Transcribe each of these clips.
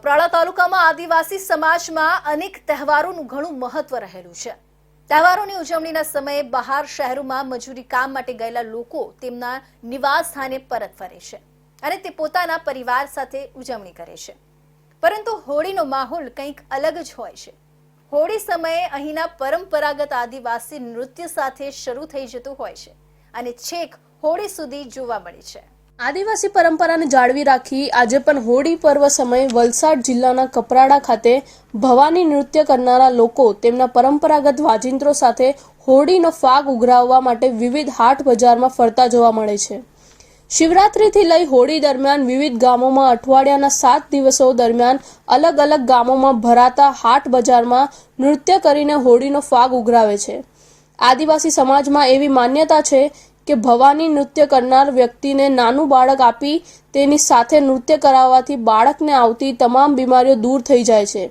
કપરાડા તાલુકામાં આદિવાસી સમાજમાં અનેક તહેવારોનું ઘણું મહત્વ રહેલું છે। તહેવારોની ઉજવણીના સમયે બહાર શહેરોમાં મજૂરી કામ માટે ગયેલા લોકો તેમના નિવાસ સ્થાને પરત ફરે છે અને તે પોતાના પરિવાર સાથે ઉજવણી કરે છે। પરંતુ હોળીનો માહોલ કંઈક અલગ જ હોય છે। હોળી સમયે અહીંના પરંપરાગત આદિવાસી નૃત્ય સાથે શરૂ થઈ જતું હોય છે અને છેક હોળી સુધી જોવા મળે છે। આદિવાસી પરંપરાને જાળવી રાખી આજે પણ હોળી પર્વ સમયે વલસાડ જિલ્લાના કપરાડા ખાતે ભવાની નૃત્ય કરનારા લોકો તેમના પરંપરાગત વાજિંત્રો સાથે હોળીનો ફાગ ઉઘરાવવા માટે વિવિધ હાટ બજારમાં ફરતા જોવા મળે છે। શિવરાત્રીથી લઈ હોળી દરમિયાન વિવિધ ગામોમાં અઠવાડિયાના 7 દિવસો દરમિયાન અલગ અલગ ગામોમાં ભરાતા હાટ બજારમાં નૃત્ય કરીને હોળીનો ફાગ ઉઘરાવે છે। આદિવાસી સમાજમાં એવી માન્યતા છે કે ભવાની નૃત્ય કરનાર વ્યક્તિને નાનું બાળક આપી તેની સાથે નૃત્ય કરાવવાથી બાળકને આવતી તમામ બીમારીઓ દૂર થઈ જાય છે,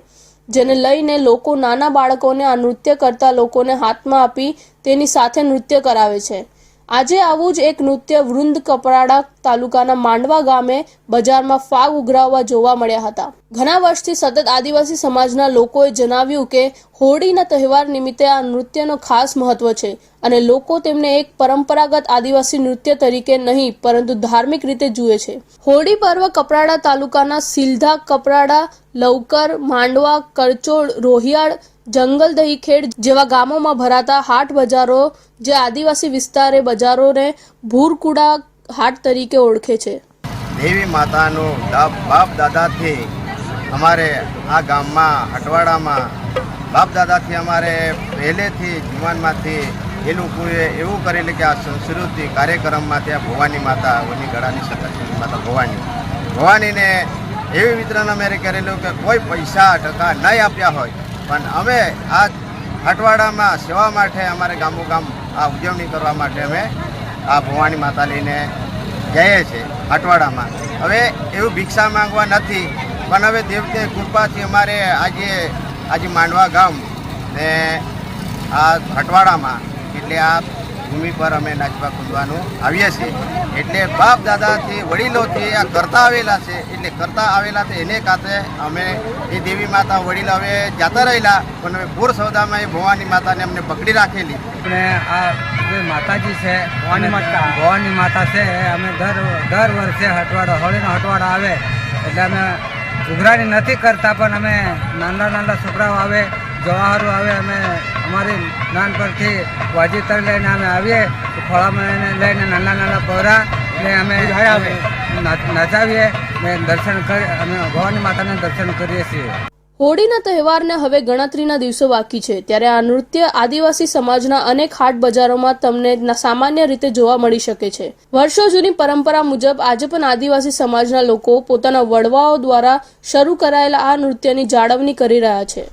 જેને લઈને લોકો નાના બાળકોને આ નૃત્ય કરતા લોકોને હાથમાં આપી તેની સાથે નૃત્ય કરાવે છે। આજે આવું જ એક નૃત્ય વૃંદ કપરાડા તાલુકાના માંડવા ગામે બજારમાં ફાગ ઉઘરાવવા જોવા મળ્યા હતા। ઘણા વર્ષથી સતત આદિવાસી સમાજના લોકોએ જણાવ્યું કે હોળીના તહેવાર નિમિત્તે આ નૃત્યનો ખાસ મહત્વ છે અને લોકો તેમને એક પરંપરાગત આદિવાસી નૃત્ય તરીકે નહીં પરંતુ ધાર્મિક રીતે જુએ છે। હોળી પર્વ કપરાડા તાલુકાના સિલધા, કપરાડા, લવકર, માંડવા, કરચોડ, રોહિયાળ, જંગલ દહીખેડ જેવા ગામોમાં ભરાતા હાટ બજારો જે આદિવાસી વિસ્તારે બજારોને ભૂરકુડા હાટ તરીકે ઓળખે છે। દેવી માતાનું બાપ દાદાથી અમારે આ ગામમાં અટવાડામાં બાપ દાદાથી અમારે પહેલેથી જીવનમાંથી એ લોકોએ એવું કરેલું કે આ સંસ્કૃતિ કાર્યક્રમમાંથી આ ભવાની માતા વની ગળાની સતત માતા ભવાનીને એવી વિતરણ અમે કરેલું કે કોઈ પૈસા ટકા નહીં આપ્યા હોય પણ અમે આ અટવાડામાં સેવા માટે અમારે ગામો ગામ આ ઉજવણી કરવા માટે અમે આ ભવાની માતા લઈને જઈએ છીએ અટવાડામાં। હવે એવું ભિક્ષા માંગવા નથી પણ હવે દેવની કૃપાથી અમારે આજે માંડવા ગામ ને આ અટવાડામાં એટલે આ ભૂમિ પર અમે નાચવા કૂદવાનું આવીએ છીએ। એટલે બાપ દાદાથી વડીલોથી આ કરતા આવેલા છે એટલે કરતા આવેલા છે એને કાતે અમે એ દેવી માતા વડીલ હવે જતા રહેલા પણ હવે પૂર સૌદામાં એ ભવાની માતાને અમને પકડી રાખેલી અને આ જે માતાજી છે ભવાની માતા છે અમે દર વર્ષે હટવાડો હોળીનો હટવાડો આવે એટલે અમે ઉઘરાણી નથી કરતા પણ અમે નાના છોકરાઓ આવે જવાહરો આવે અમે અમારી નાનપણથી વાજીતર લઈને અમે આવીએ ખોળામાં લઈને નાના પહોરા ને અમે નચાવીએ ને દર્શન કરી અમે ભવાની માતાને દર્શન કરીએ છીએ। હોળીના તહેવારને હવે ગણતરીના દિવસો બાકી છે ત્યારે આ નૃત્ય આદિવાસી સમાજના અનેક હાટ બજારોમાં તમને સામાન્ય રીતે જોવા મળી શકે છે। વર્ષો જૂની પરંપરા મુજબ આજે પણ આદિવાસી સમાજના લોકો પોતાના વડવાઓ દ્વારા શરૂ કરાયેલા આ નૃત્યની જાળવણી કરી રહ્યા છે।